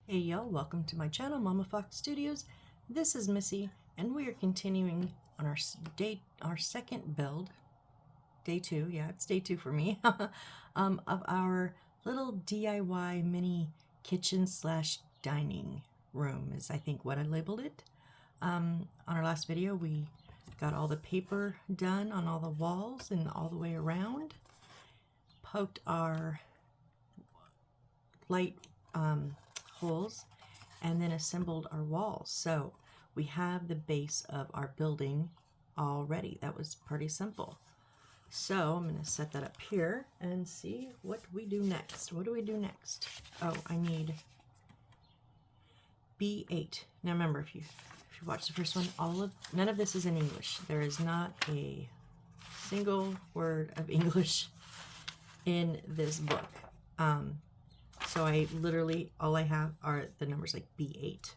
Hey y'all, welcome to my channel, Mama Fox Studios. This is Missy, and we are continuing on our second build, day 2, yeah, it's day 2 for me, of our little DIY mini kitchen slash dining room is I think what I labeled it. On our last video, we got all the paper done on all the walls and all the way around, poked our light holes, and then assembled our walls. So we have the base of our building already. That was pretty simple. So I'm going to set that up here and see what we do next. What do we do next? Oh, I need B8. Now remember, if you watch the first one, none of this is in English. There is not a single word of English in this book. So I literally, all I have are the numbers like B8.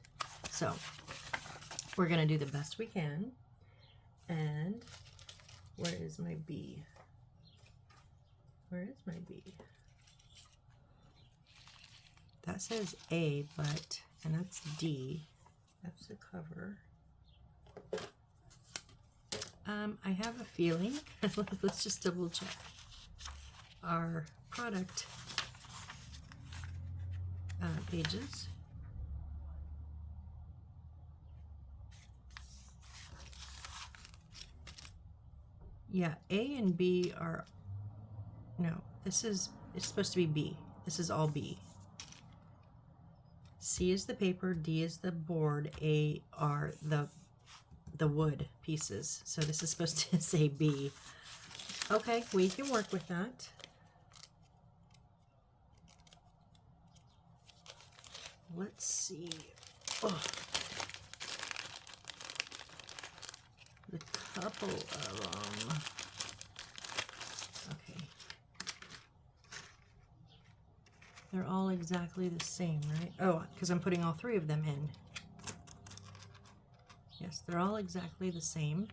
So we're going to do the best we can. And where is my B? Where is my B? That says A, and that's D. That's the cover. I have a feeling, let's just double check our product pages. Yeah, A and B are, no, it's supposed to be B. This is all B. C is the paper, D is the board, A are the wood pieces. So this is supposed to say B. Okay, we can work with that. Let's see. Oh. The couple of them. Okay. They're all exactly the same, right? Oh, because I'm putting all 3 of them in. Yes, they're all exactly the same.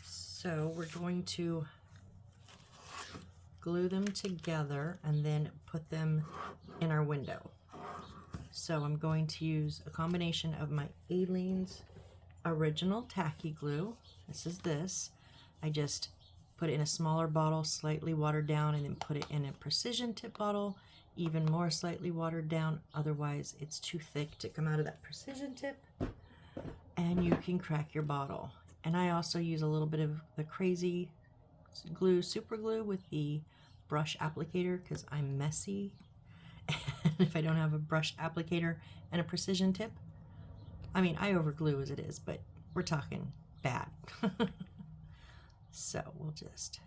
So we're going to glue them together and then put them in our window. So I'm going to use a combination of my Aleene's original tacky glue. This. I just put it in a smaller bottle, slightly watered down, and then put it in a precision tip bottle, even more slightly watered down. Otherwise, it's too thick to come out of that precision tip, and you can crack your bottle. And I also use a little bit of the crazy glue, super glue, with the brush applicator because I'm messy. And if I don't have a brush applicator and a precision tip, I mean, I overglue as it is, but we're talking bad. So we'll just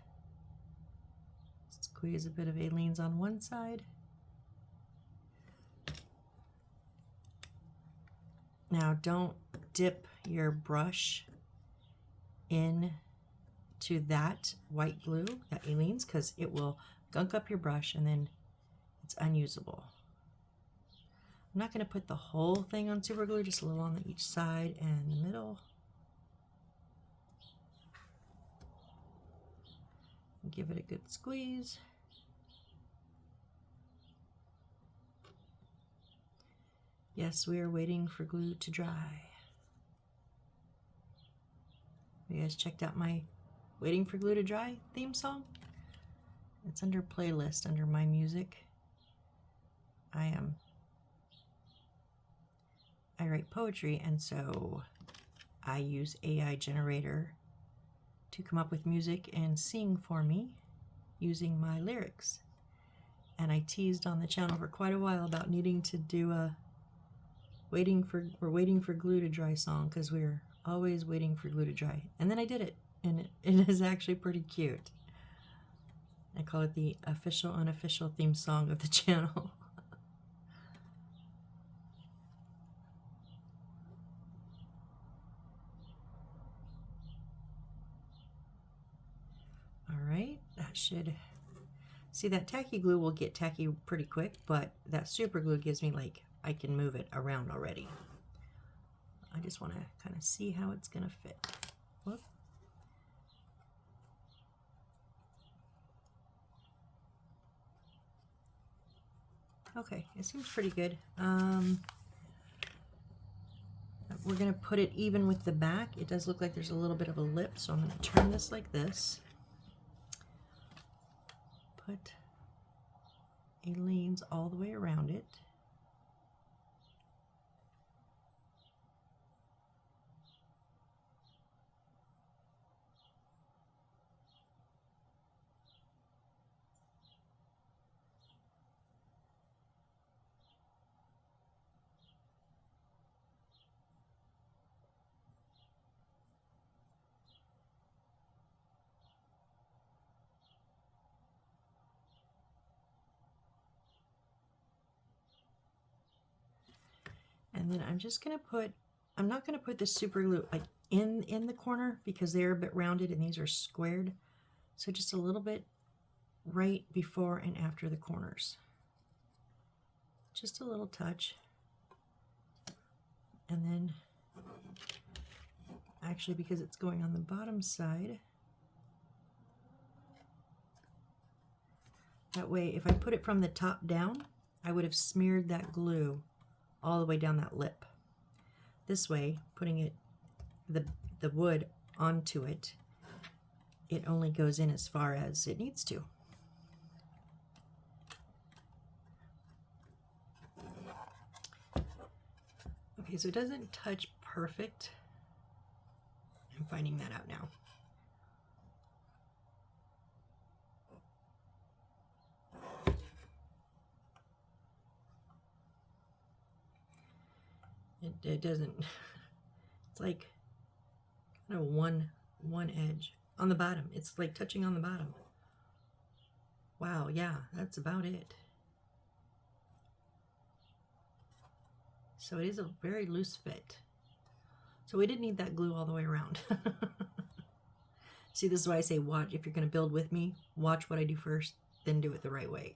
squeeze a bit of Aleene's on one side. Now don't dip your brush in to that white glue, that Aleene's, because it will gunk up your brush and then it's unusable. I'm not going to put the whole thing on super glue, just a little on each side and the middle. Give it a good squeeze. Yes, we are waiting for glue to dry. You guys checked out my Waiting for Glue to Dry theme song? It's under playlist, under my music. I write poetry, and so I use AI generator to come up with music and sing for me using my lyrics. And I teased on the channel for quite a while about needing to do a we're waiting for glue to dry song, because we're always waiting for glue to dry. And then I did it, and it is actually pretty cute. I call it the official unofficial theme song of the channel. Alright, that should... See, that tacky glue will get tacky pretty quick, but that super glue gives me, like, I can move it around already. I just want to kind of see how it's going to fit. Whoop. Okay, it seems pretty good. We're going to put it even with the back. It does look like there's a little bit of a lip, so I'm going to turn this like this. Put Aleene's all the way around it. And then I'm just going to put, I'm not going to put the super glue like in the corner because they're a bit rounded and these are squared. So just a little bit right before and after the corners. Just a little touch. And then actually, because it's going on the bottom side, that way if I put it from the top down, I would have smeared that glue all the way down that lip. This way, putting it, the wood onto it, it only goes in as far as it needs to. Okay, so it doesn't touch perfect. I'm finding that out now. It doesn't, it's like kind of one edge on the bottom. It's like touching on the bottom. Wow, yeah, that's about it. So it is a very loose fit. So we didn't need that glue all the way around. See, this is why I say watch. If you're going to build with me, watch what I do first, then do it the right way.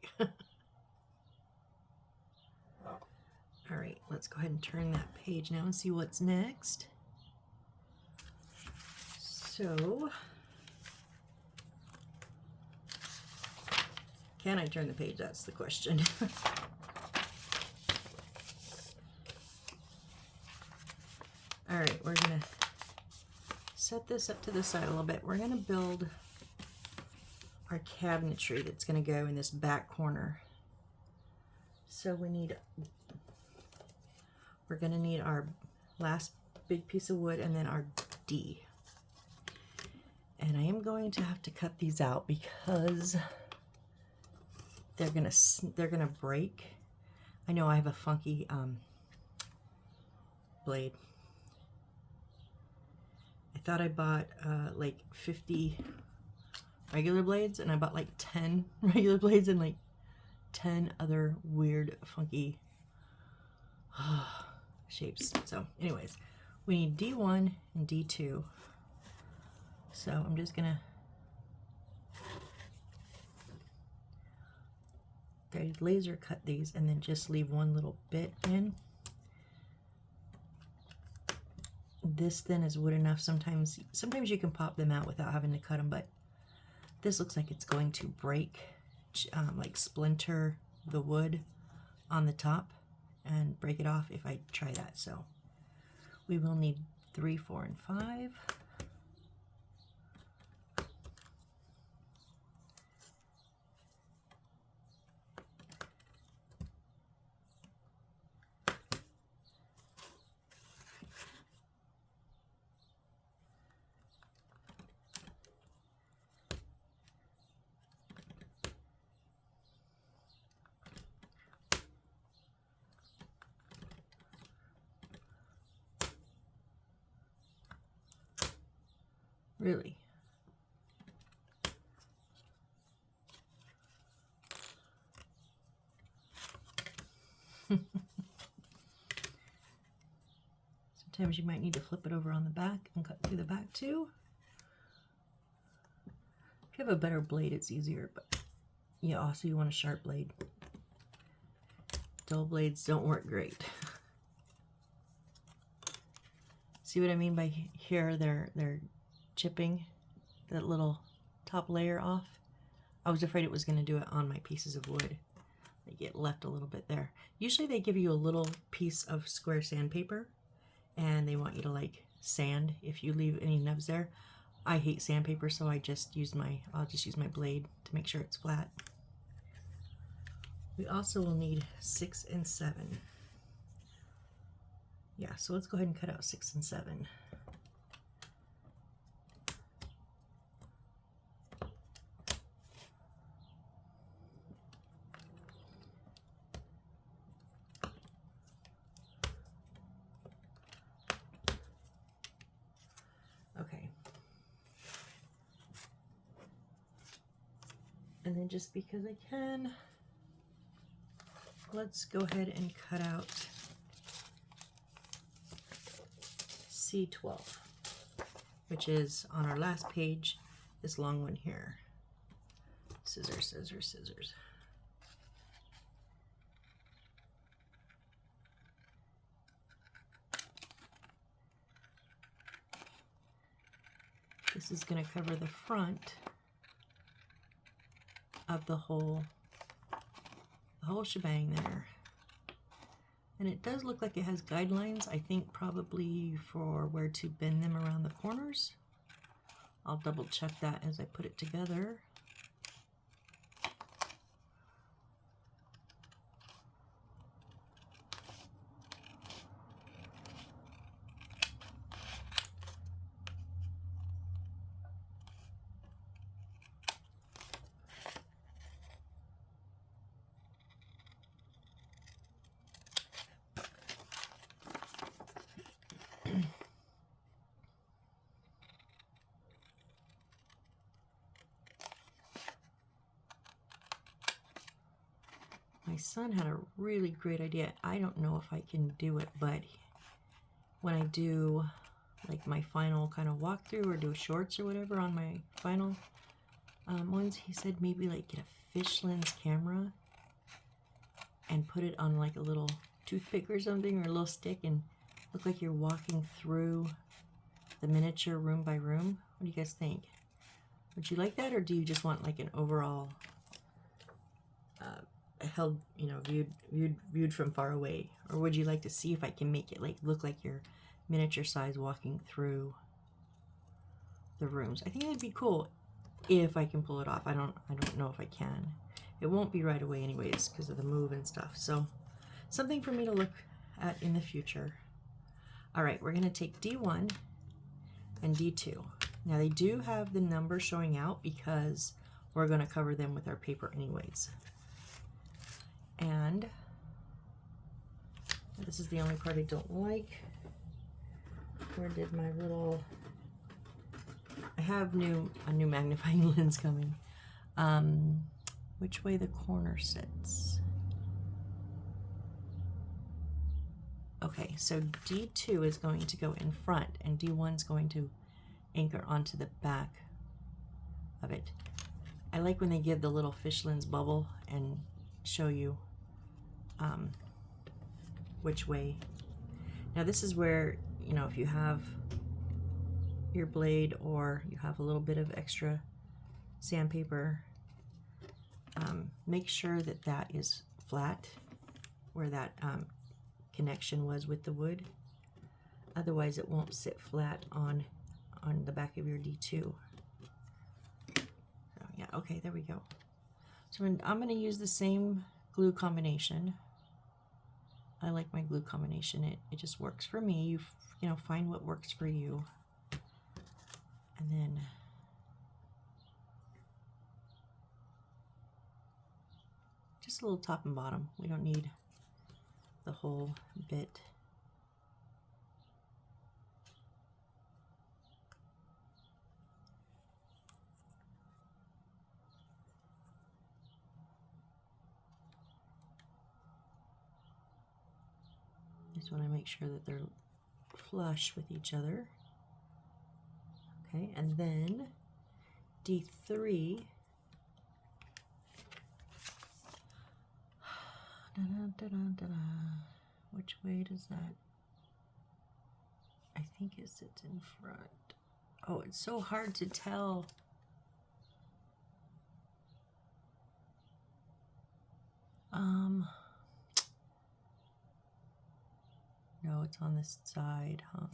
All right, let's go ahead and turn that page now and see what's next. So, can I turn the page? That's the question. All right, we're gonna set this up to the side a little bit. We're gonna build our cabinetry that's gonna go in this back corner. So we're gonna need our last big piece of wood and then our D. And I am going to have to cut these out because they're gonna break. I know I have a funky blade. I thought I bought like 50 regular blades, and I bought like 10 regular blades and like 10 other weird funky shapes. So anyways, we need D1 and D2. So I'm just gonna laser cut these and then just leave one little bit in. This then is wood enough. Sometimes you can pop them out without having to cut them, but this looks like it's going to break, like splinter the wood on the top and break it off if I try that. So we will need 3, 4, and 5. Really? Sometimes you might need to flip it over on the back and cut through the back too. If you have a better blade, it's easier, but yeah, also you want a sharp blade. Dull blades don't work great. See what I mean by here? They're chipping that little top layer off. I was afraid it was going to do it on my pieces of wood, They get left a little bit there. Usually they give you a little piece of square sandpaper and they want you to like sand if you leave any nubs there. I hate sandpaper, so I'll just use my blade to make sure it's flat. We also will need 6 and 7. Yeah, so let's go ahead and cut out 6 and 7. Okay. And then just because I can, let's go ahead and cut out C12, which is on our last page, this long one here. Scissors, scissors, scissors. This is going to cover the front of the whole shebang there. And it does look like it has guidelines, I think probably for where to bend them around the corners. I'll double check that as I put it together. My son had a really great idea. I don't know if I can do it, but when I do like my final kind of walkthrough or do shorts or whatever on my final ones, he said maybe like get a fish lens camera and put it on like a little toothpick or something, or a little stick, and look like you're walking through the miniature room by room. What do you guys think? Would you like that, or do you just want like an overall held, you know, viewed from far away? Or would you like to see if I can make it like look like you're miniature size walking through the rooms? I think that'd be cool if I can pull it off. I don't know if I can. It won't be right away anyways because of the move and stuff. So something for me to look at in the future. All right, we're gonna take D1 and D2. Now they do have the number showing out because we're gonna cover them with our paper anyways. And this is the only part I don't like. Where did my little... I have a new magnifying lens coming. Which way the corner sits. Okay, so D2 is going to go in front and D1 is going to anchor onto the back of it. I like when they give the little fish lens bubble and show you which way. Now this is where, you know, if you have your blade or you have a little bit of extra sandpaper, make sure that that is flat where that connection was with the wood. Otherwise it won't sit flat on the back of your D2. So yeah, okay, there we go. So I'm going to use the same glue combination. I like my glue combination. It just works for me. You know, find what works for you. And then just a little top and bottom. We don't need the whole bit. Just want to make sure that they're flush with each other. Okay, and then D3. Which way does that? I think it sits in front. Oh, it's so hard to tell. Um, no, it's on this side, huh?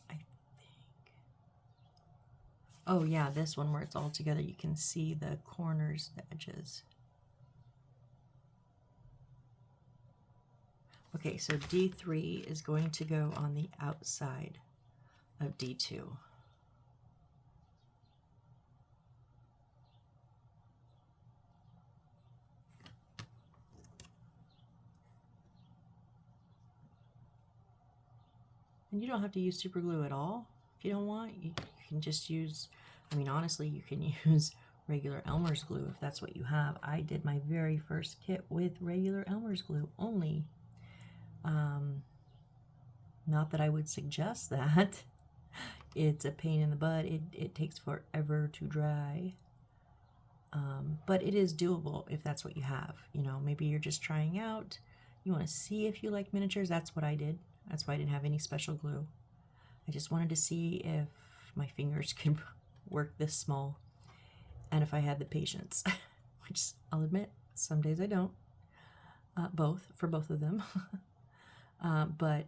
I think. Oh yeah, this one where it's all together, you can see the corners, the edges. Okay, so D3 is going to go on the outside of D2. And you don't have to use super glue at all. If you don't want, you can just use, I mean, honestly, you can use regular Elmer's glue if that's what you have. I did my very first kit with regular Elmer's glue only. Not that I would suggest that. It's a pain in the butt. It takes forever to dry. But it is doable if that's what you have. You know, maybe you're just trying out. You want to see if you like miniatures. That's what I did. That's why I didn't have any special glue. I just wanted to see if my fingers could work this small and if I had the patience, which I'll admit, some days I don't. For both of them. But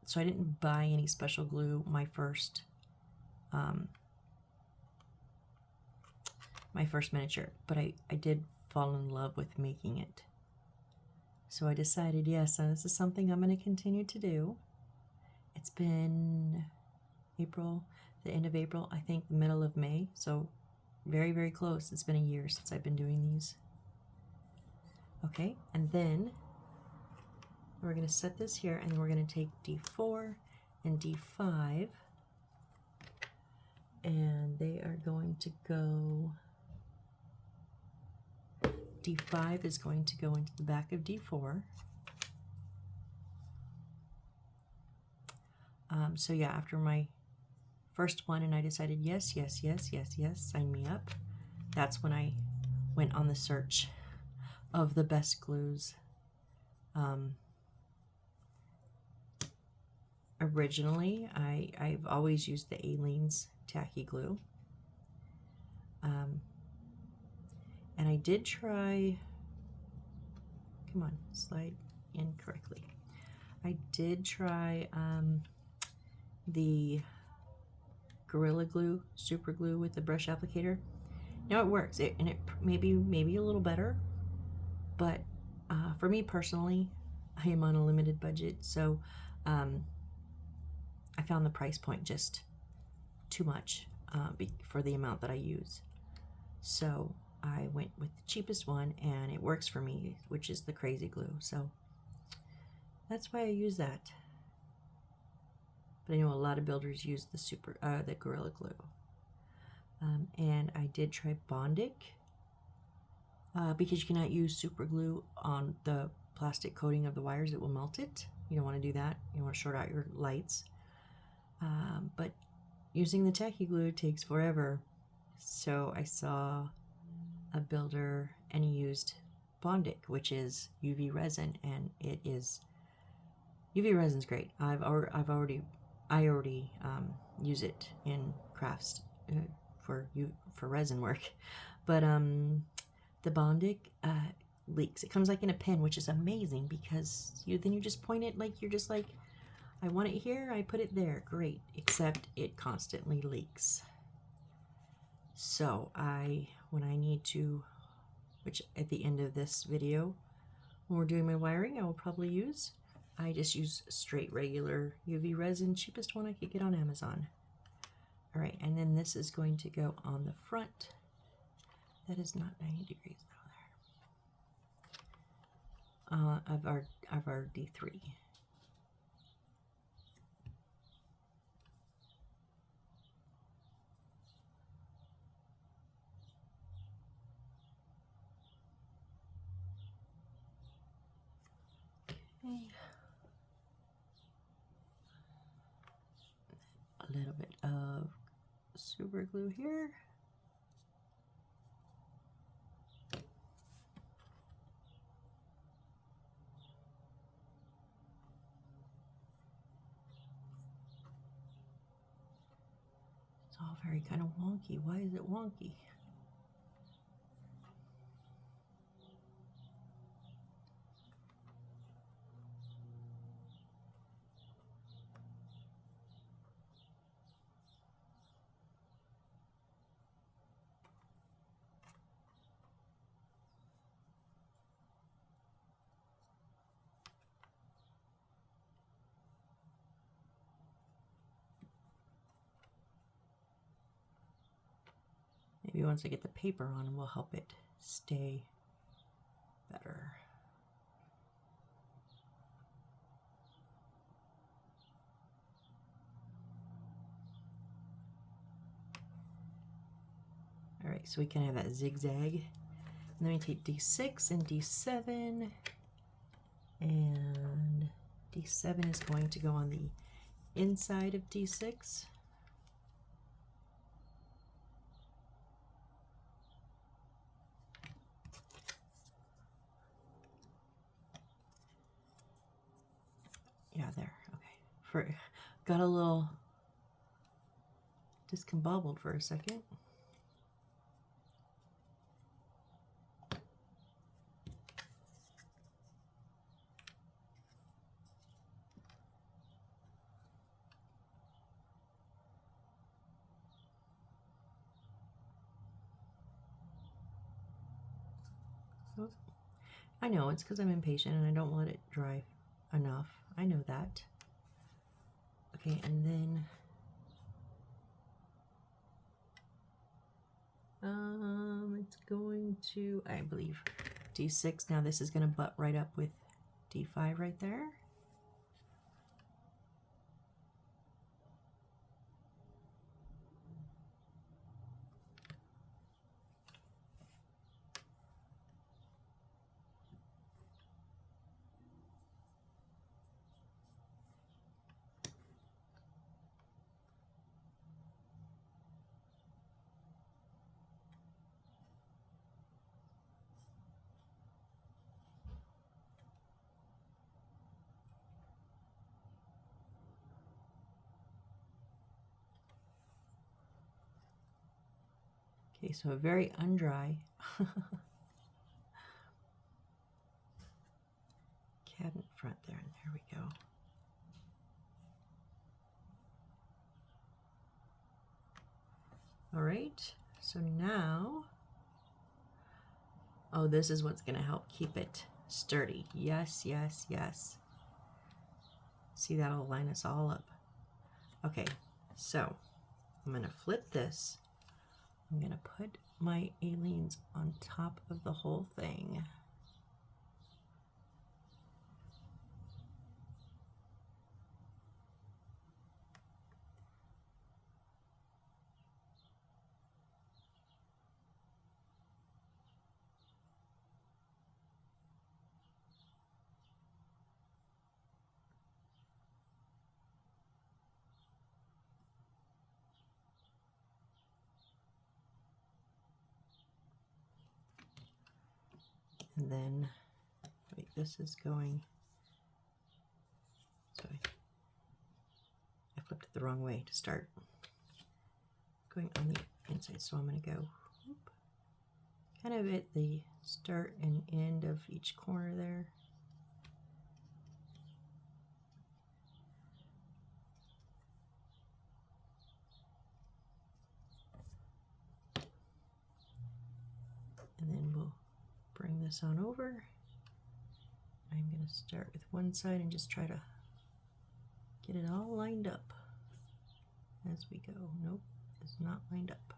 so I didn't buy any special glue my first miniature, but I did fall in love with making it. So I decided, yes, this is something I'm going to continue to do. It's been April, the end of April, I think the middle of May, so very, very close. It's been a year since I've been doing these. Okay, and then we're going to set this here, and we're going to take D4 and D5, and they are going to go, D5 is going to go into the back of D4. So yeah, after my first one, and I decided, yes, yes, yes, yes, yes, sign me up. That's when I went on the search of the best glues. Originally, I've always used the Aleene's tacky glue. And I did try, come on, slide in correctly. I did try the Gorilla Glue, super glue with the brush applicator. Now it works, and it maybe a little better, but for me personally, I am on a limited budget, so I found the price point just too much for the amount that I use. So I went with the cheapest one, and it works for me, which is the Crazy Glue. So that's why I use that. But I know a lot of builders use the Gorilla Glue. And I did try Bondic because you cannot use super glue on the plastic coating of the wires. It will melt it. You don't want to do that. You want to short out your lights. But using the tacky glue takes forever. So I saw a builder and he used Bondic, which is UV resin, and it is UV resin's great. I already use it in crafts for resin work, but the Bondic leaks. It comes like in a pen, which is amazing because then you just point it like you're just like, I want it here, I put it there. Great, except it constantly leaks. So when I need to, which at the end of this video, when we're doing my wiring, I will probably use, I just use straight regular UV resin, cheapest one I could get on Amazon. All right, and then this is going to go on the front. That is not 90 degrees now there. Of our D3. Okay. A little bit of super glue here. It's all very kind of wonky. Why is it wonky? Maybe once I get the paper on, will help it stay better. All right, so we can have that zigzag. And then we take D6 and D7, and D7 is going to go on the inside of D6. Yeah, there, okay. Got a little discombobbled for a second. Oh, I know, it's because I'm impatient and I don't let it dry enough. I know that. Okay, and then it's going to, I believe, D6. Now this is going to butt right up with D5 right there. Okay, so a very undry cabinet front there, and there we go. All right, so now, oh, this is what's going to help keep it sturdy. Yes, yes, yes. See, that'll line us all up. Okay, so I'm going to flip this. I'm going to put my Aleene's on top of the whole thing. And then, wait, this is going, sorry, I flipped it the wrong way to start. Going on the inside, so I'm going to go whoop, kind of at the start and end of each corner there. And then we'll bring this on over. I'm going to start with one side and just try to get it all lined up as we go. Nope, it's not lined up.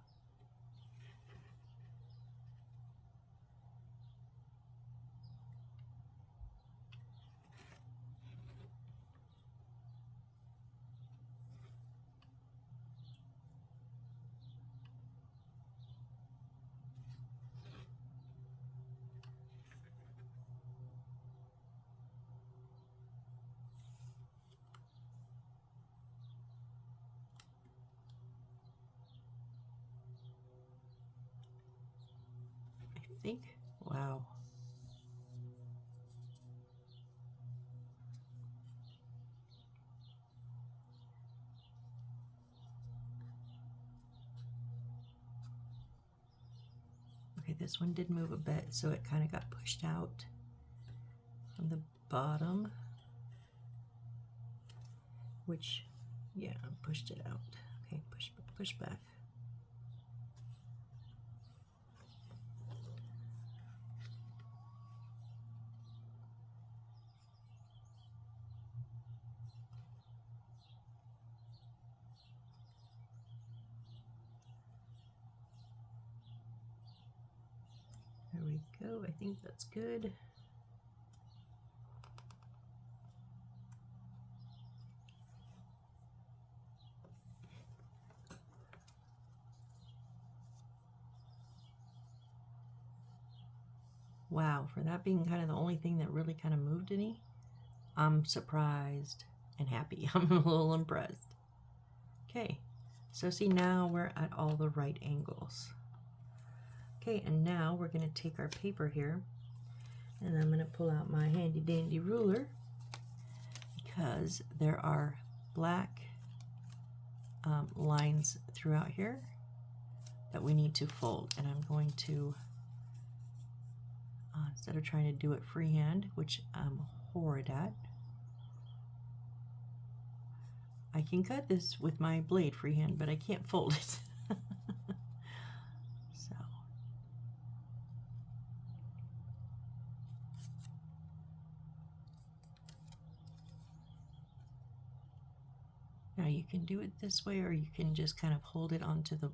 I think, wow. Okay, this one did move a bit, so it kind of got pushed out from the bottom, which, yeah, pushed it out. Okay, push back. There we go. I think that's good. Wow, for that being kind of the only thing that really kind of moved any, I'm surprised and happy. I'm a little impressed. Okay, so see, now we're at all the right angles. Okay, and now we're going to take our paper here, and I'm going to pull out my handy dandy ruler, because there are black lines throughout here that we need to fold, and I'm going to instead of trying to do it freehand, which I'm horrid at, I can cut this with my blade freehand, but I can't fold it. So now you can do it this way, or you can just kind of hold it onto the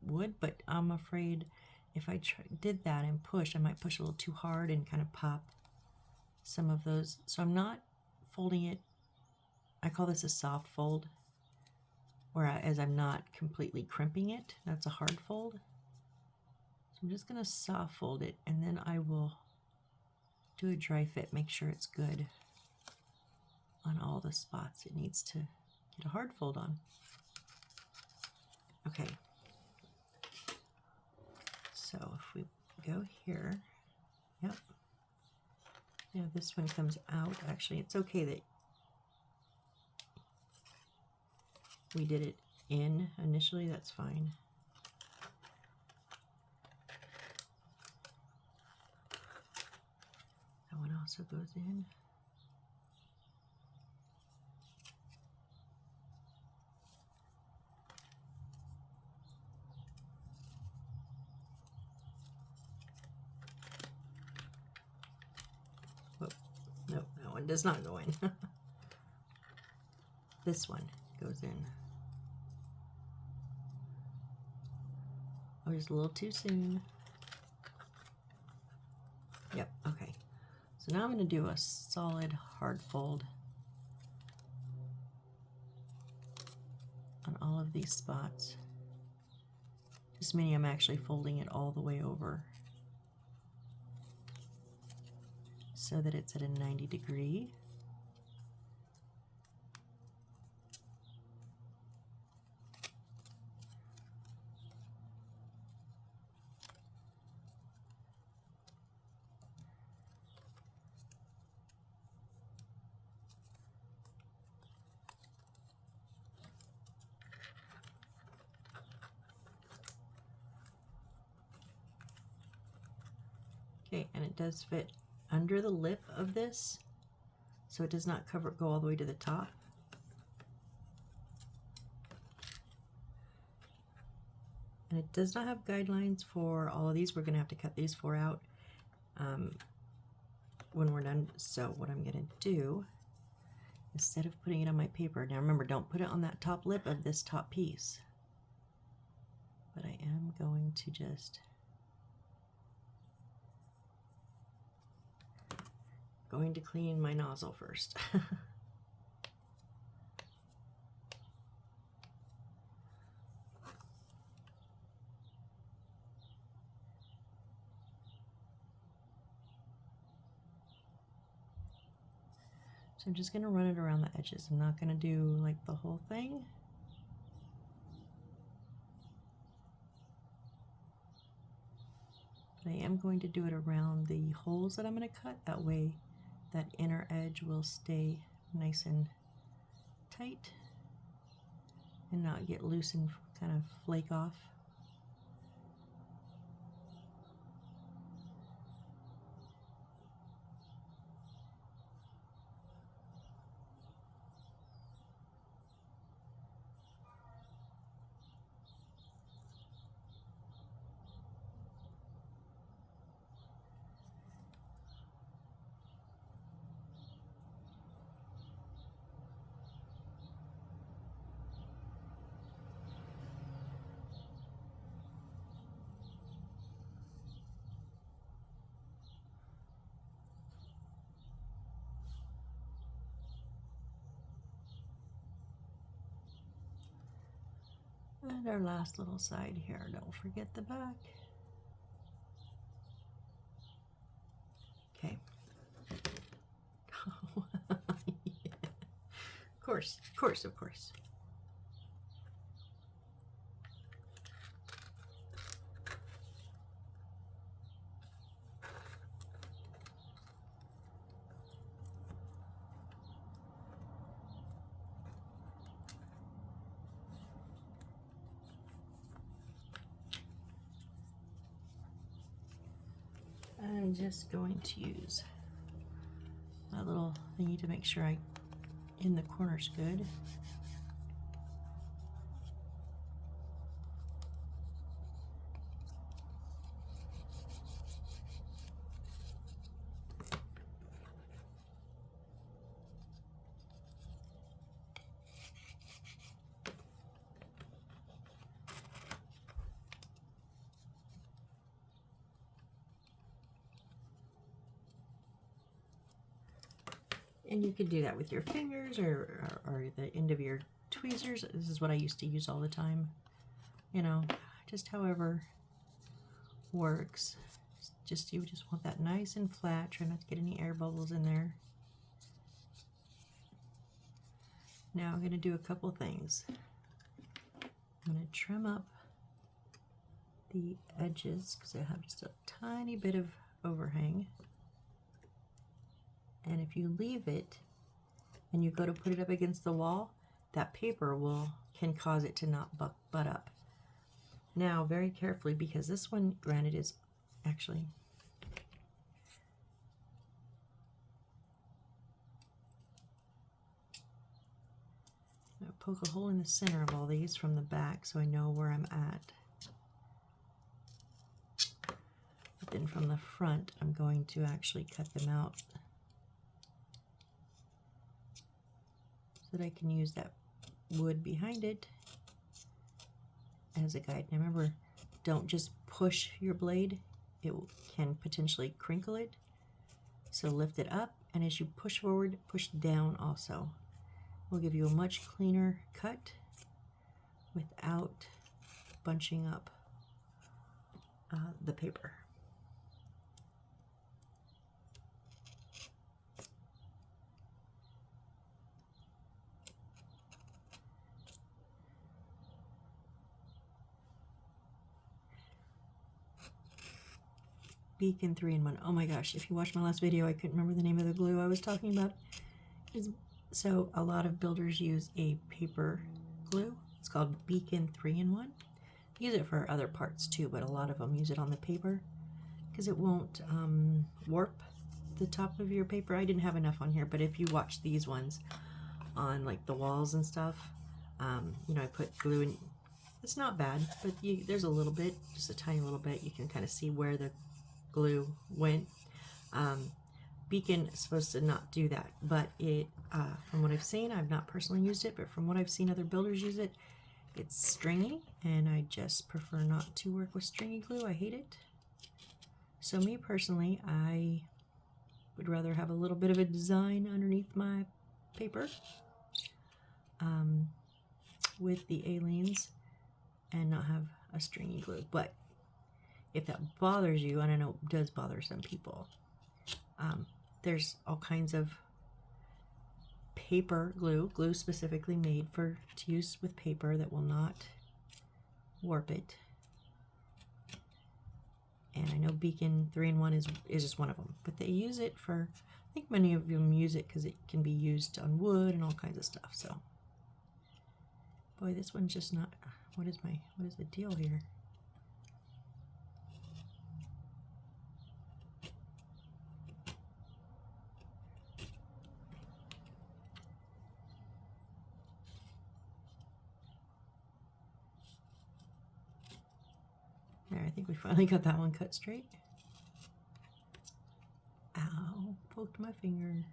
wood, but I'm afraid if I did that and push, I might push a little too hard and kind of pop some of those. So I'm not folding it. I call this a soft fold, whereas I'm not completely crimping it. That's a hard fold. So I'm just going to soft fold it, and then I will do a dry fit, make sure it's good on all the spots it needs to get a hard fold on. Okay. So if we go here, yep. Now this one comes out. Actually, it's okay that we did it in initially. That's fine. That one also goes in. Nope, that one does not go in. This one goes in. Oh, just a little too soon. Yep, okay. So now I'm going to do a solid hard fold on all of these spots. Just meaning I'm actually folding it all the way over so that it's at a 90-degree. Okay, and it does fit under the lip of this, so it does not go all the way to the top. And it does not have guidelines for all of these. We're going to have to cut these 4 out when we're done. So what I'm going to do, instead of putting it on my paper, now remember, don't put it on that top lip of this top piece, but I am going to just clean my nozzle first. So I'm just going to run it around the edges. I'm not going to do like the whole thing. But I am going to do it around the holes that I'm going to cut. That way that inner edge will stay nice and tight and not get loose and kind of flake off. And our last little side here, don't forget the back. Okay. Yeah. Of course, of course, of course. I'm just going to use my little thingy to make sure I in the corner's good. And you could do that with your fingers or the end of your tweezers. This is what I used to use all the time. You know, just however works. You just want that nice and flat. Try not to get any air bubbles in there. Now I'm going to do a couple things. I'm going to trim up the edges because I have just a tiny bit of overhang. And if you leave it and you go to put it up against the wall, that paper can cause it to not butt up. Now, very carefully, because this one, granted, is actually I'm going to poke a hole in the center of all these from the back so I know where I'm at. But then from the front, I'm going to actually cut them out so that I can use that wood behind it as a guide. Now remember, don't just push your blade. It can potentially crinkle it. So lift it up, and as you push forward, push down also. Will give you a much cleaner cut without bunching up the paper. Beacon 3-in-1. Oh my gosh, if you watched my last video, I couldn't remember the name of the glue I was talking about. So a lot of builders use a paper glue. It's called Beacon 3-in-1. Use it for other parts too, but a lot of them use it on the paper because it won't warp the top of your paper. I didn't have enough on here, but if you watch these ones on like the walls and stuff, you know, I put glue in. It's not bad, but there's a little bit, just a tiny little bit. You can kind of see where the glue went. Beacon is supposed to not do that, but it from what I've seen, I've not personally used it, but from what I've seen other builders use it, it's stringy, and I just prefer not to work with stringy glue. I hate it. So me personally, I would rather have a little bit of a design underneath my paper with the Aleene's and not have a stringy glue. But if that bothers you, and I know it does bother some people, there's all kinds of paper glue specifically made to use with paper that will not warp it. And I know Beacon 3-in-1 is just one of them, but they use it for, I think many of them use it because it can be used on wood and all kinds of stuff. So, boy, this one's just not, what is the deal here? There, I think we finally got that one cut straight. Ow, poked my finger.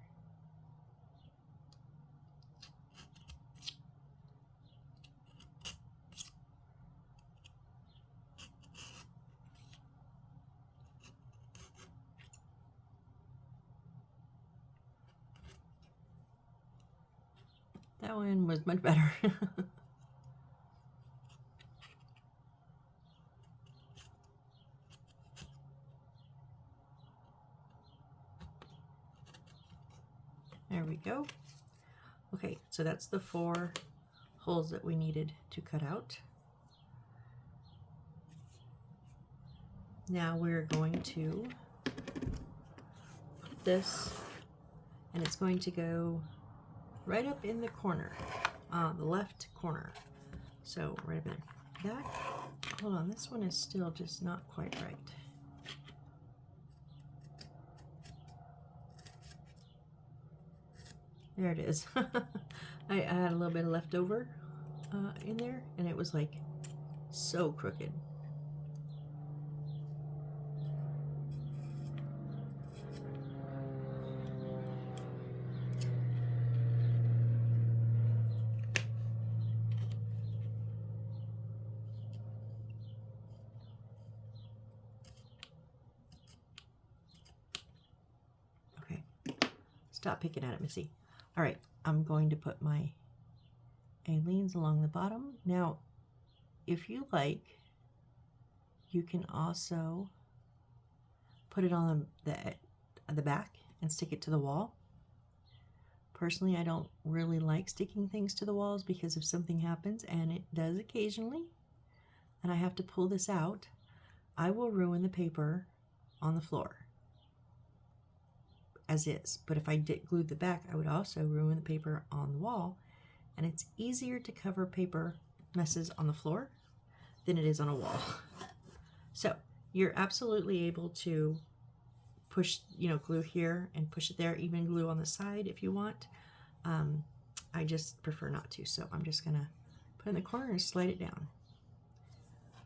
That one was much better. There we go. Okay, so that's the 4 holes that we needed to cut out. Now we're going to put this, and it's going to go right up in the corner, the left corner. So right up there. That, hold on, this one is still just not quite right. There it is. I had a little bit of leftover in there, and it was like so crooked. Okay, stop picking at it, Missy. All right, I'm going to put my Aleene's along the bottom. Now, if you like, you can also put it on the back and stick it to the wall. Personally, I don't really like sticking things to the walls because if something happens, and it does occasionally, and I have to pull this out, I will ruin the paper on the floor as is. But if I did glue the back, I would also ruin the paper on the wall, and it's easier to cover paper messes on the floor than it is on a wall. So you're absolutely able to push, glue here and push it there, even glue on the side if you want. I just prefer not to, so I'm just gonna put it in the corner and slide it down.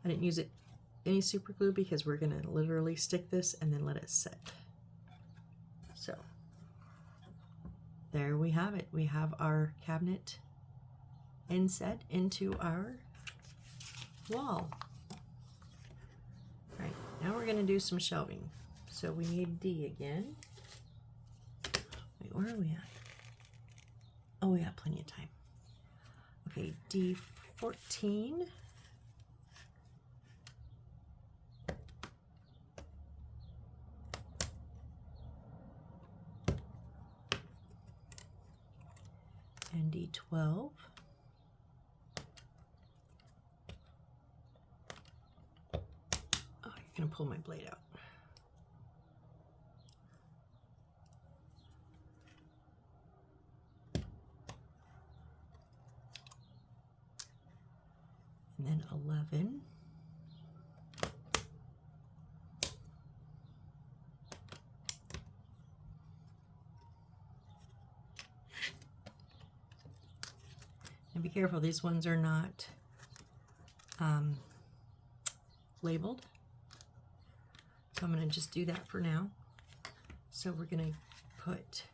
I didn't use any super glue because we're gonna literally stick this and then let it set. So there we have it. We have our cabinet inset into our wall. All right, now we're gonna do some shelving. So we need D again. Wait, where are we at? Oh, we got plenty of time. Okay, D14. And D12. Oh, you're gonna pull my blade out. And then 11. And be careful, these ones are not labeled. So I'm going to just do that for now. So we're going to put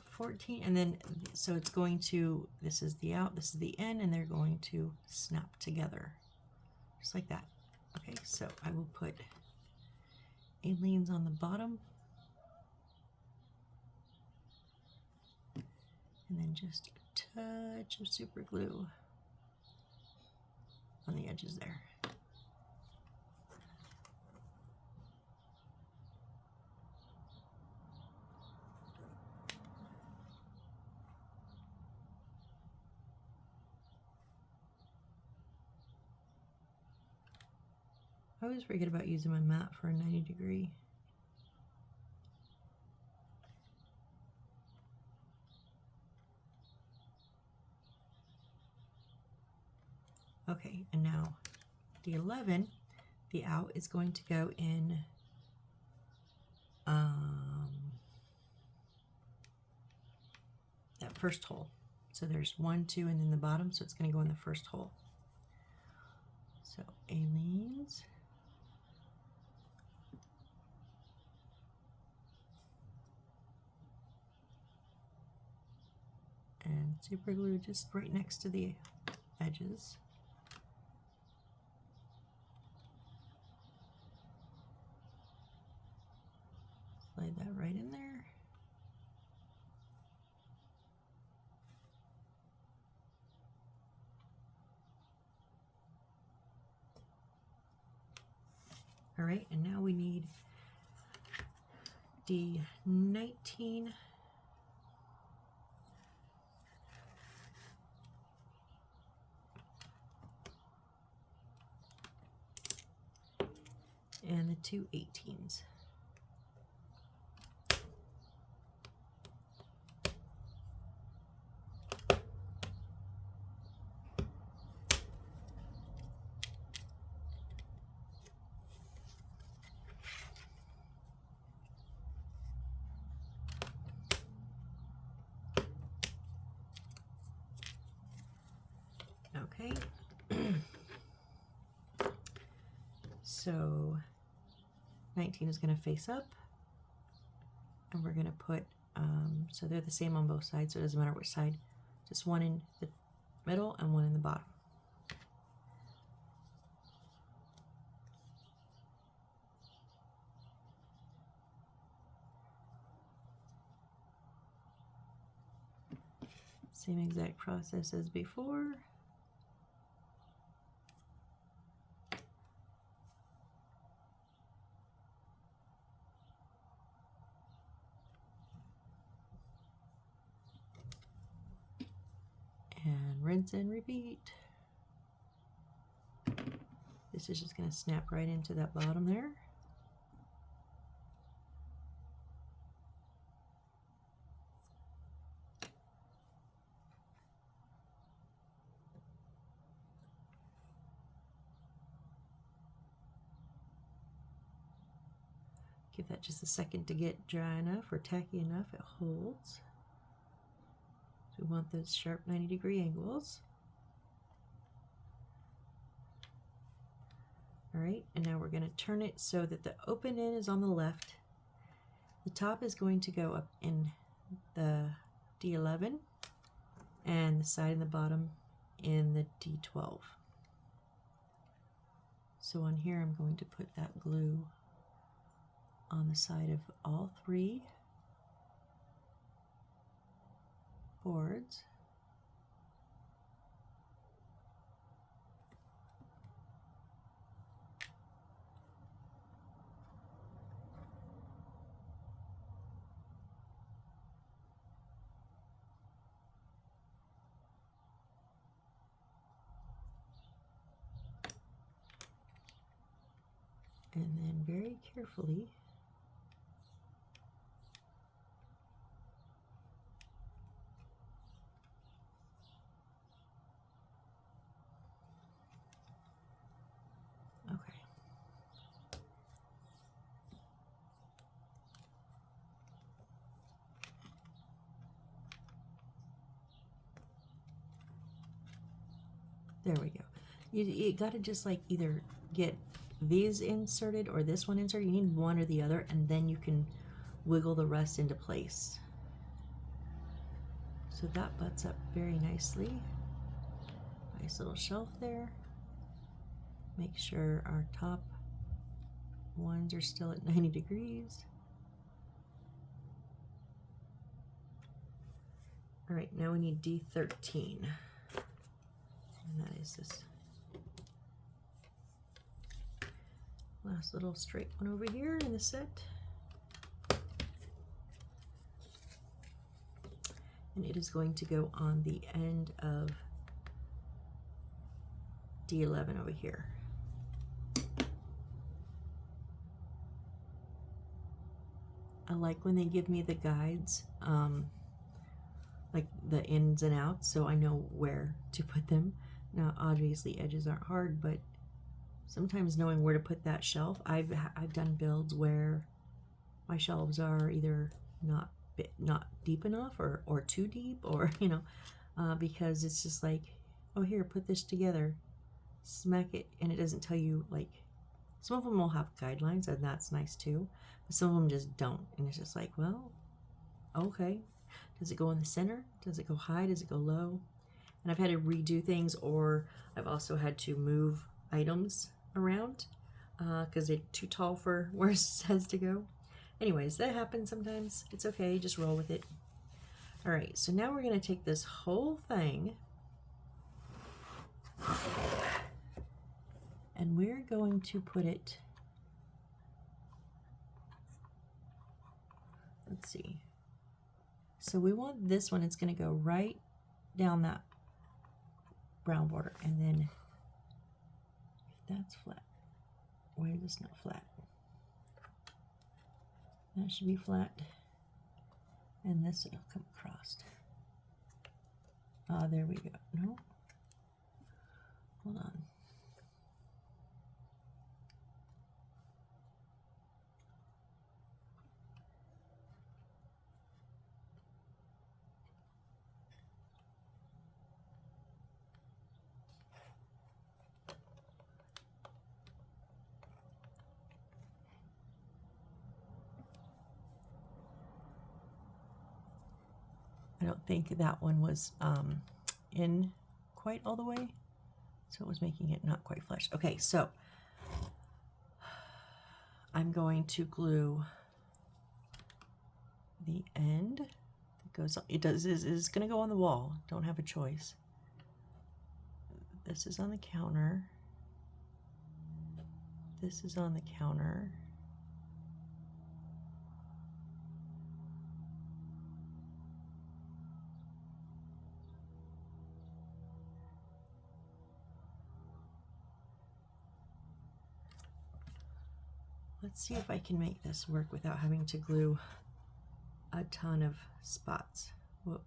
14, and then, so it's going to, this is the out, this is the in, and they're going to snap together, just like that. Okay, so I will put Aleene's on the bottom, and then just a touch of super glue on the edges there. I always forget about using my mat for a 90-degree. Okay, and now the 11, the out is going to go in that first hole. So there's 1, 2, and then the bottom, so it's going to go in the first hole. So Aleene's. And super glue just right next to the edges. Slide that right in there. All right, and now we need D19 and the 2 18s. Okay. So 19 is going to face up, and we're going to put, so they're the same on both sides, so it doesn't matter which side, just one in the middle and one in the bottom. Same exact process as before. And rinse and repeat. This is just going to snap right into that bottom there. Give that just a second to get dry enough or tacky enough it holds. So we want those sharp 90-degree angles. All right, and now we're going to turn it so that the open end is on the left. The top is going to go up in the D11 and the side and the bottom in the D12. So on here I'm going to put that glue on the side of all 3 boards. And then very carefully okay. There we go. You got to just like either get these inserted or this one inserted. You need one or the other, and then you can wiggle the rest into place. So that butts up very nicely. Nice little shelf there. Make sure our top ones are still at 90 degrees. All right, now we need D13. And that is this last little straight one over here in the set. And it is going to go on the end of D11 over here. I like when they give me the guides, like the ins and outs, so I know where to put them. Now, obviously, edges aren't hard, but sometimes knowing where to put that shelf. I've done builds where my shelves are either not deep enough or too deep, or you know, because it's just like, oh, here, put this together, smack it, and it doesn't tell you. Like, some of them will have guidelines, and that's nice too, but some of them just don't, and it's just like, well, okay, does it go in the center? Does it go high? Does it go low? And I've had to redo things, or I've also had to move items around because they're too tall for where it says to go. Anyways, that happens sometimes. It's okay, just roll with it. All right, so now we're going to take this whole thing and we're going to put it, let's see. So we want this one, it's going to go right down that brown border, and then if that's flat, why is this not flat? That should be flat. And this will come across. There we go. No. Hold on. I don't think that one was in quite all the way, so it was making it not quite flush. Okay, so I'm going to glue the end that goes. It is going to go on the wall. Don't have a choice. This is on the counter. This is on the counter. Let's see if I can make this work without having to glue a ton of spots. Whoop.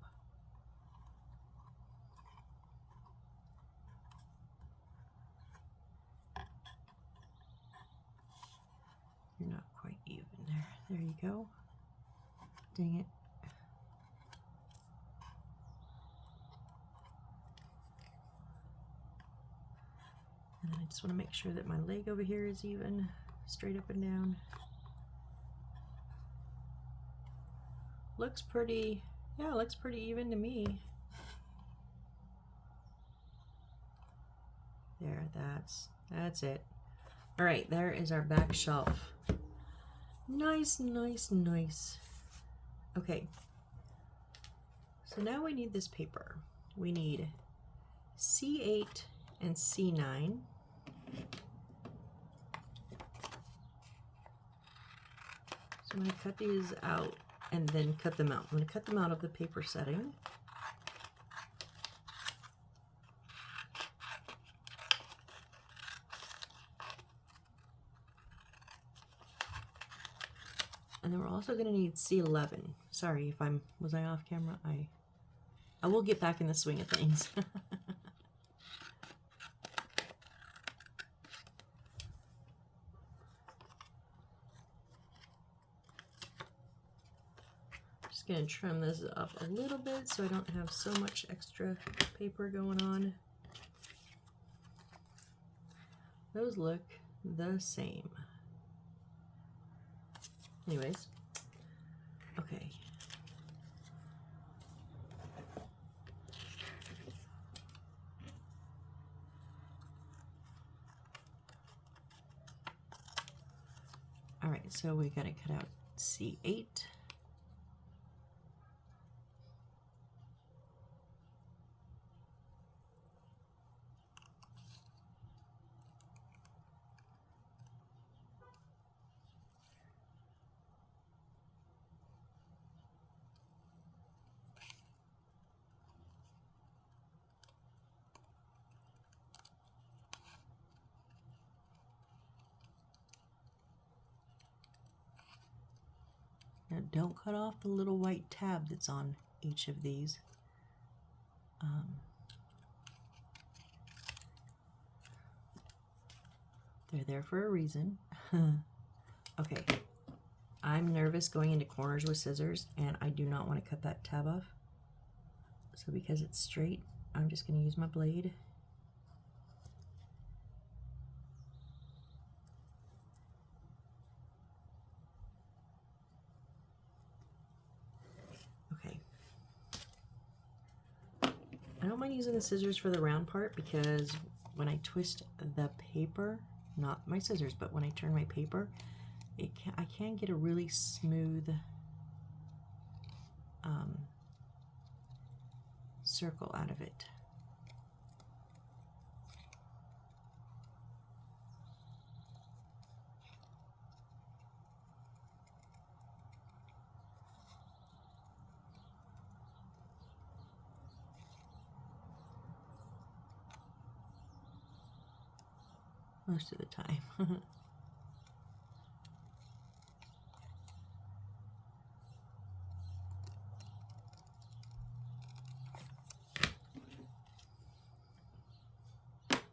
You're not quite even there. There you go. Dang it. And then I just want to make sure that my leg over here is even, straight up and down. Looks pretty, yeah, looks pretty even to me. There, that's it. All right, there is our back shelf. Nice, nice, nice. Okay, so now we need this paper. We need C8 and C9. So I'm going to cut these out and then cut them out. I'm going to cut them out of the paper setting. And then we're also going to need C11. Sorry if was I off camera? I will get back in the swing of things. Just going to trim this up a little bit so I don't have so much extra paper going on. Those look the same. Anyways, okay. All right, so we got to cut out C8. Now don't cut off the little white tab that's on each of these. They're there for a reason. Okay, I'm nervous going into corners with scissors and I do not want to cut that tab off. So because it's straight, I'm just going to use my blade. I don't mind using the scissors for the round part because when I twist the paper, not my scissors, but when I turn my paper, I can get a really smooth circle out of it. Most of the time.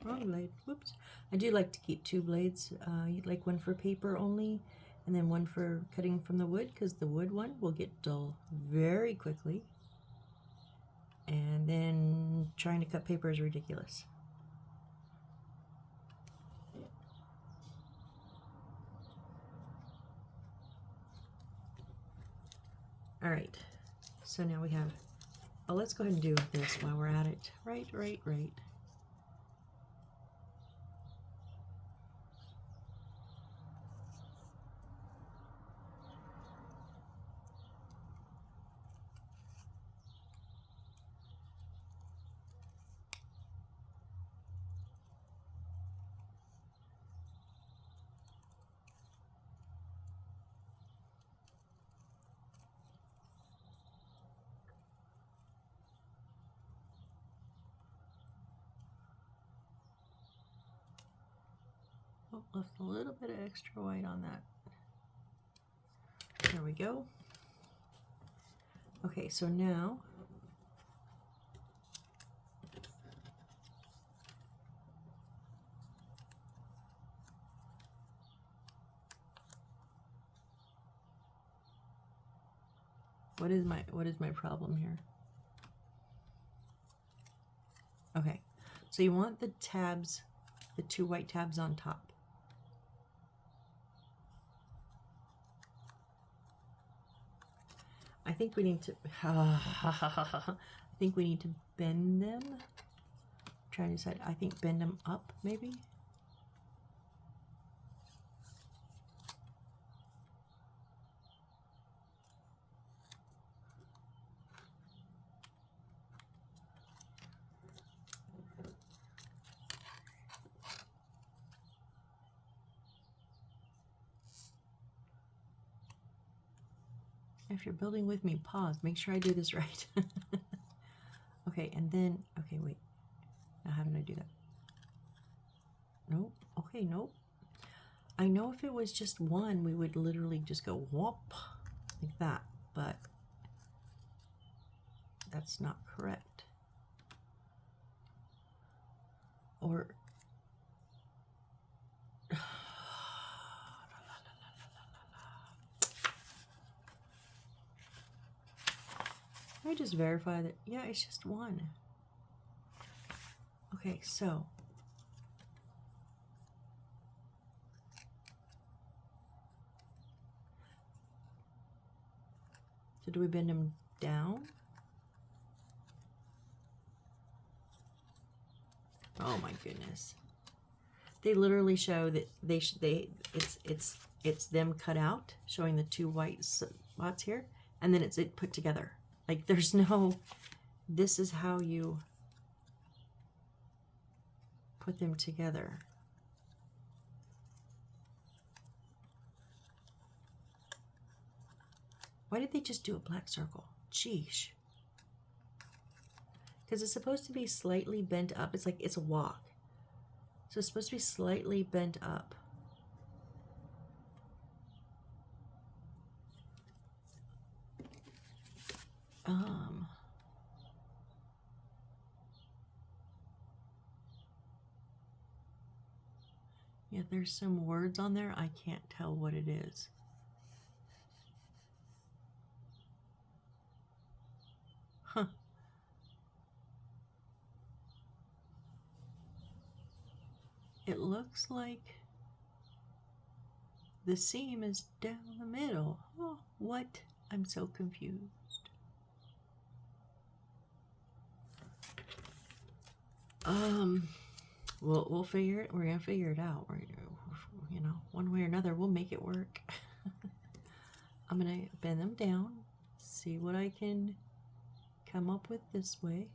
wrong blade. Whoops. I do like to keep two blades, like one for paper only, and then one for cutting from the wood, because the wood one will get dull very quickly. And then trying to cut paper is ridiculous. All right, so now we have, oh, let's go ahead and do this while we're at it. Right. Oh, left a little bit of extra white on that. There we go. Okay, so now what is my problem here? Okay, so you want the tabs, the two white tabs on top. I think we need to I think we need to bend them. I'm trying to decide. I think bend them up maybe. If you're building with me, pause. Make sure I do this right. Okay, and then, okay, wait. Now how did I do that? Nope. Okay, nope. I know if it was just one, we would literally just go whoop like that, but that's not correct. Or let me just verify that, yeah, it's just one. Okay, so do we bend them down? Oh my goodness. They literally show that it's them cut out, showing the two white spots here, and then it's put together. Like there's no, this is how you put them together. Why did they just do a black circle? Sheesh. Because it's supposed to be slightly bent up. It's like it's a walk. So it's supposed to be slightly bent up. Yeah, there's some words on there. I can't tell what it is. Huh. It looks like the seam is down the middle. Oh, what? I'm so confused. We'll figure it. We're gonna figure it out. You know, one way or another, we'll make it work. I'm gonna bend them down, see what I can come up with this way.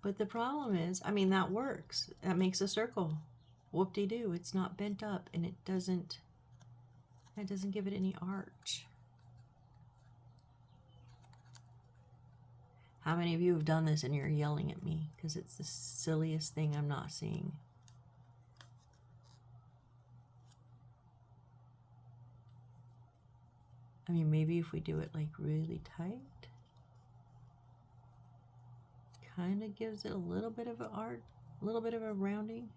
But the problem is, I mean, that works. That makes a circle. Whoop-de-doo. It's not bent up, and it doesn't give it any arch. How many of you have done this and you're yelling at me because it's the silliest thing I'm not seeing? I mean, maybe if we do it like really tight. kind of gives it a little bit of an art, a little bit of a rounding.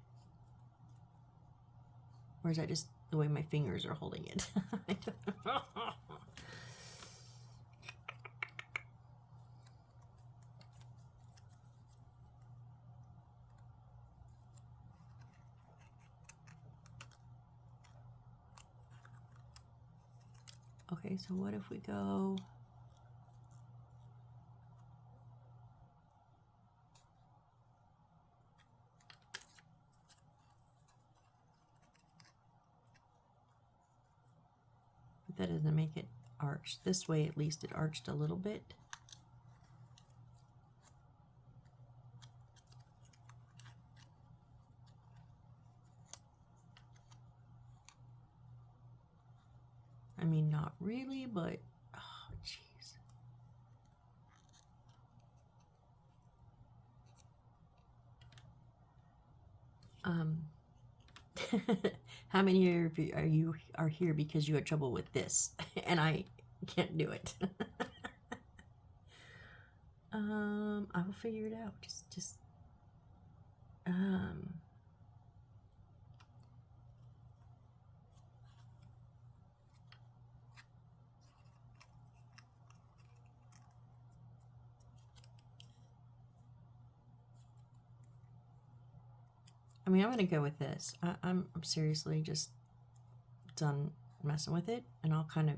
Or is that just the way my fingers are holding it? I don't know. Okay, so what if we go... But that doesn't make it arched. This way, at least, it arched a little bit. I mean, not really, but... Oh, jeez. How many of you are here because you had trouble with this and I can't do it? I will figure it out. Just I mean, I'm gonna go with this. I'm seriously just done messing with it, and I'll kind of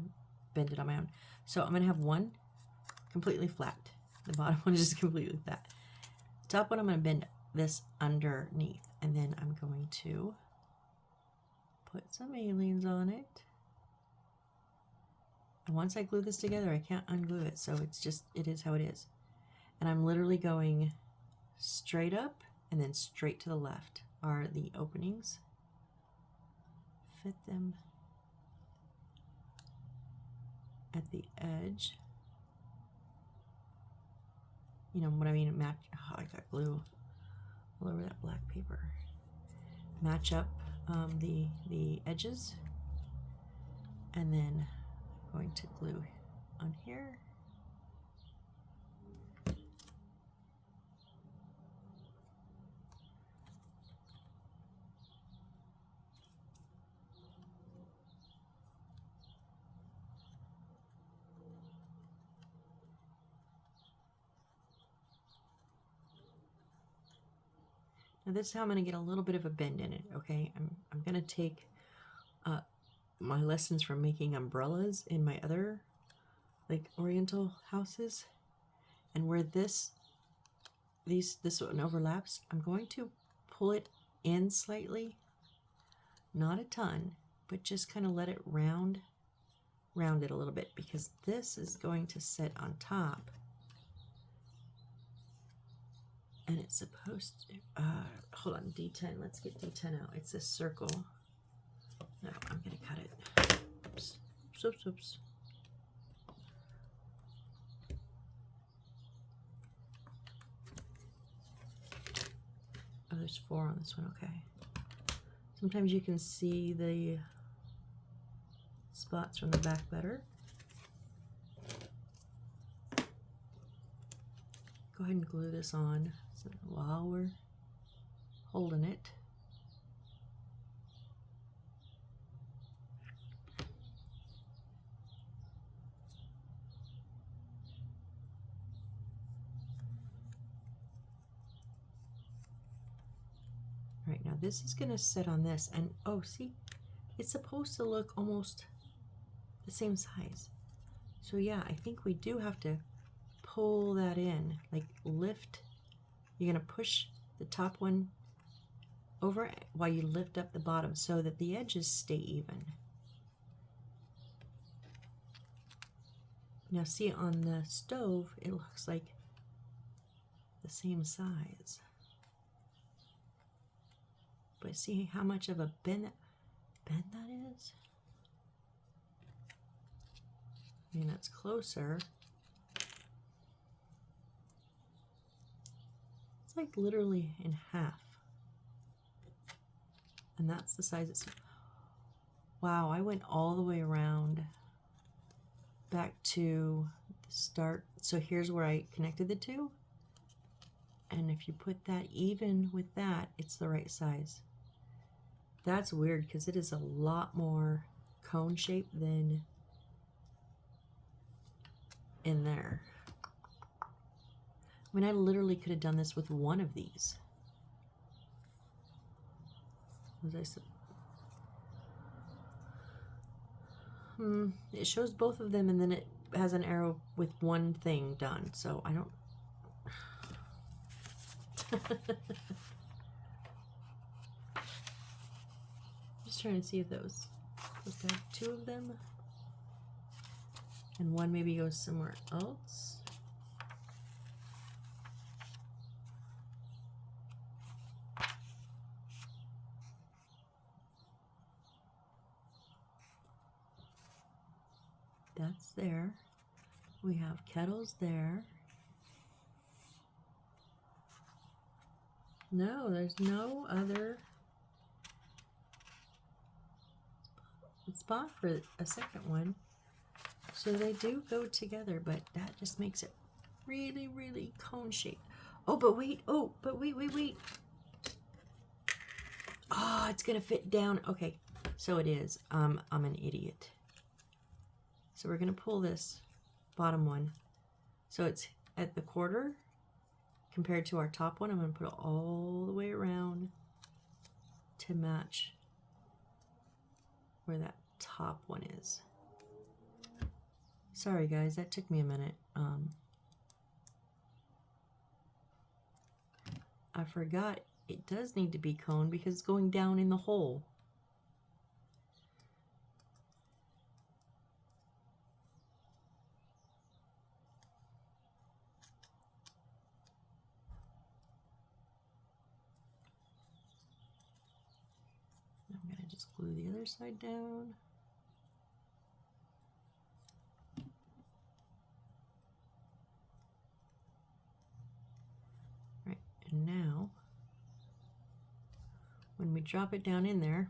bend it on my own. So I'm gonna have one completely flat. The bottom one is just completely flat. The top one, I'm gonna bend this underneath, and then I'm going to put some aliens on it. And once I glue this together, I can't unglue it, so it's just, it is how it is. And I'm literally going straight up and then straight to the left are the openings. Fit them at the edge. You know what I mean? Match. Oh, I got glue all over that black paper. Match up the edges, and then I'm going to glue on here. Now this is how I'm going to get a little bit of a bend in it, okay? I'm going to take my lessons from making umbrellas in my other like oriental houses, and where this one overlaps, I'm going to pull it in slightly, not a ton, but just kind of let it round it a little bit, because this is going to sit on top. And it's supposed to, hold on, D10, let's get D10 out. It's this circle. No, I'm gonna cut it. Oops, oops, oops. Oh, there's 4 on this one, okay. Sometimes you can see the spots from the back better. Go ahead and glue this on so while we're holding it. Right, now this is going to sit on this, and oh, see, it's supposed to look almost the same size. So yeah, I think we do have to pull that in, like lift. You're going to push the top one over while you lift up the bottom so that the edges stay even. Now see, on the stove, it looks like the same size. But see how much of a bend that is? I mean, that's closer. It's like literally in half. And that's the size it's... Wow, I went all the way around back to the start. So here's where I connected the two. and if you put that even with that, it's the right size. That's weird because it is a lot more cone shape than in there. I mean, I literally could have done this with one of these. Was I said? It shows both of them and then it has an arrow with one thing done, so I don't. Just trying to see if that was supposed to have two of them and one maybe goes somewhere else. That's there. We have kettles there. No, there's no other spot for a second one. So they do go together, but that just makes it really, really cone shaped. Oh, but wait. Oh, but wait. Oh, it's gonna fit down. Okay, so it is. I'm an idiot. So we're gonna pull this bottom one. So it's at the quarter compared to our top one. I'm gonna put it all the way around to match where that top one is. Sorry guys, that took me a minute. I forgot it does need to be cone because it's going down in the hole. I'm going to just glue the other side down. Right, and now when we drop it down in there,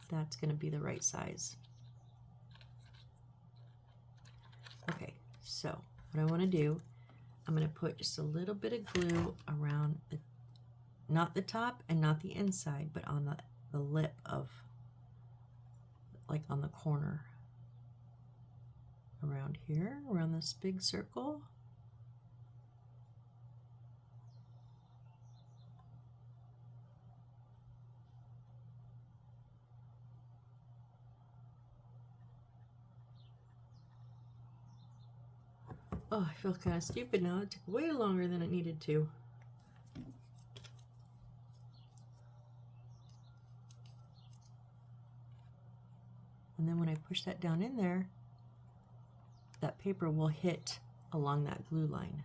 that's going to be the right size. Okay, so what I want to do, I'm going to put just a little bit of glue around the, not the top and not the inside, but on the lip of, like on the corner around here, around this big circle. Oh, I feel kind of stupid now. It took way longer than it needed to. And then when I push that down in there, that paper will hit along that glue line.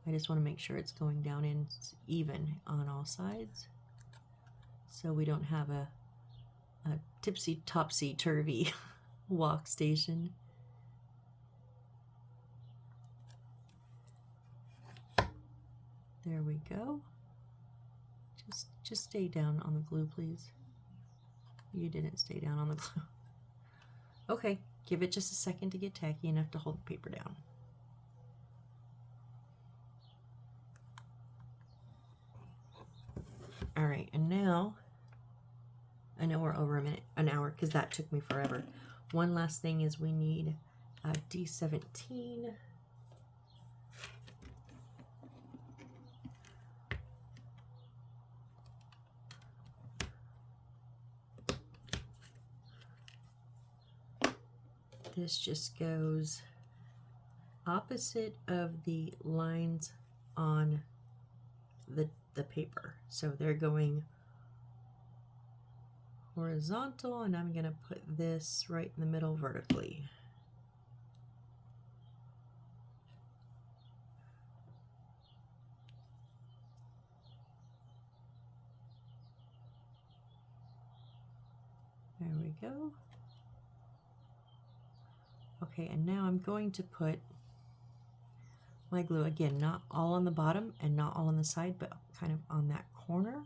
I just want to make sure it's going down in even on all sides, so we don't have a tipsy topsy turvy walk station. There we go. Just stay down on the glue, please. You didn't stay down on the glue. Okay, give it just a second to get tacky enough to hold the paper down. All right, and now, I know we're over an hour because that took me forever. One last thing is we need a D17. This just goes opposite of the lines on the paper. So they're going horizontal, and I'm going to put this right in the middle vertically. There we go. Okay, and now I'm going to put my glue, again, not all on the bottom and not all on the side, but kind of on that corner.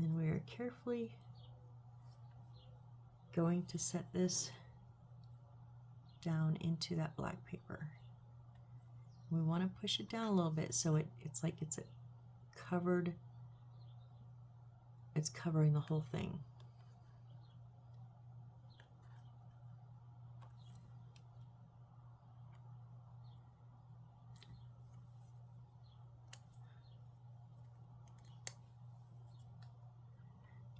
then we are carefully going to set this down into that black paper. We want to push it down a little bit so it's like it's covered, it's covering the whole thing.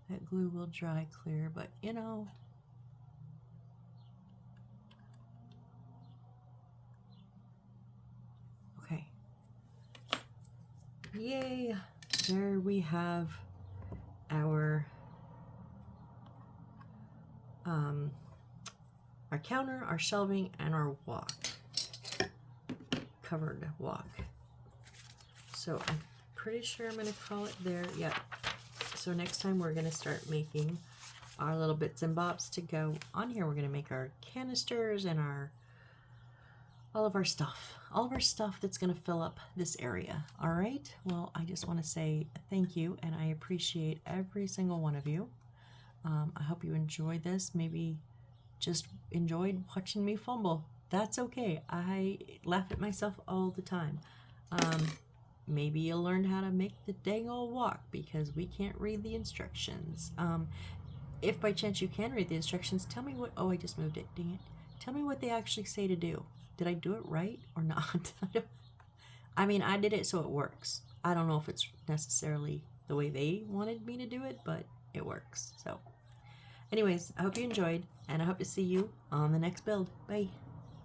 That glue will dry clear, but you know, okay. Yay! There we have our counter, our shelving, and our walk. Covered walk. So I'm pretty sure I'm going to call it there. Yep. So next time we're going to start making our little bits and bobs to go on here. We're going to make our canisters and all of our stuff that's going to fill up this area. All right. Well, I just want to say thank you, and I appreciate every single one of you. I hope you enjoyed this. Maybe just enjoyed watching me fumble. That's okay. I laugh at myself all the time. Maybe you'll learn how to make the dang old walk because we can't read the instructions. If by chance you can read the instructions, tell me what, oh, I just moved it, dang it. Tell me what they actually say to do. Did I do it right or not? I mean, I did it so it works. I don't know if it's necessarily the way they wanted me to do it, but it works. So anyways, I hope you enjoyed, and I hope to see you on the next build. Bye.